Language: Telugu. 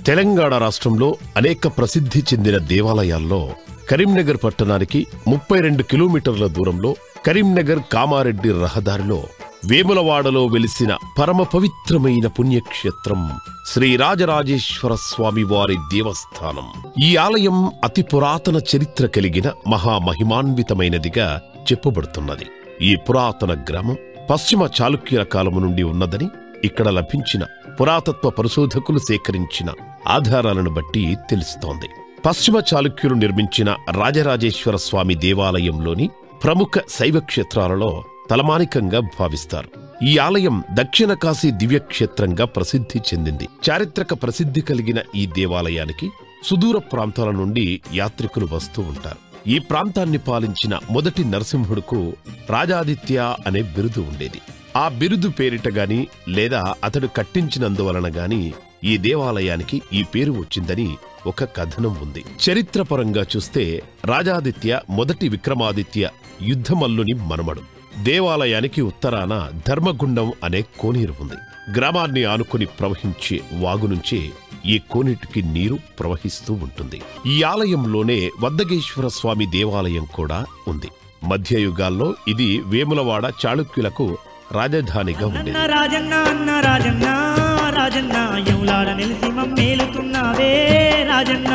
తెలంగాణ రాష్ట్రంలో అనేక ప్రసిద్ధి చెందిన దేవాలయాల్లో కరీంనగర్ పట్టణానికి 32 కిలోమీటర్ల దూరంలో కరీంనగర్ కామారెడ్డి రహదారిలో వేములవాడలో వెలిసిన పరమ పవిత్రమైన పుణ్యక్షేత్రం శ్రీ రాజరాజేశ్వర స్వామి వారి దేవస్థానం. ఈ ఆలయం అతి పురాతన చరిత్ర కలిగిన మహామహిమాన్వితమైనదిగా చెప్పబడుతున్నది. ఈ పురాతన గ్రామం పశ్చిమ చాళుక్యుల కాలము నుండి ఉన్నదని ఇక్కడ లభించిన పురాతత్వ పరిశోధకులు సేకరించిన ఆధారాలను బట్టి తెలుస్తోంది. పశ్చిమ చాళుక్యులు నిర్మించిన రాజరాజేశ్వర స్వామి దేవాలయంలోని ప్రముఖ శైవ క్షేత్రాలలో తలమానికంగా భావిస్తారు. ఈ ఆలయం దక్షిణ కాశీ దివ్యక్షేత్రంగా ప్రసిద్ధి చెందింది. చారిత్రక ప్రసిద్ధి కలిగిన ఈ దేవాలయానికి సుదూర ప్రాంతాల నుండి యాత్రికులు వస్తూ ఉంటారు. ఈ ప్రాంతాన్ని పాలించిన మొదటి నరసింహుడుకు రాజాదిత్య అనే బిరుదు ఉండేది. ఆ బిరుదు పేరిట గాని లేదా అతడు కట్టించినందువలన గాని ఈ దేవాలయానికి ఈ పేరు వచ్చిందని ఒక కథనం ఉంది. చరిత్రపరంగా చూస్తే రాజాదిత్య మొదటి విక్రమాదిత్య యుద్ధమల్లుని మనుమడు. దేవాలయానికి ఉత్తరాన ధర్మగుండం అనే కోనేరు ఉంది. గ్రామాన్ని ఆనుకుని ప్రవహించే వాగు నుంచే ఈ కోనేటికి నీరు ప్రవహిస్తూ ఉంటుంది. ఈ ఆలయంలోనే వద్దగేశ్వర స్వామి దేవాలయం కూడా ఉంది. మధ్యయుగాల్లో ఇది వేములవాడ చాళుక్యులకు రాజధానిగా ఉండేది. రాజన్న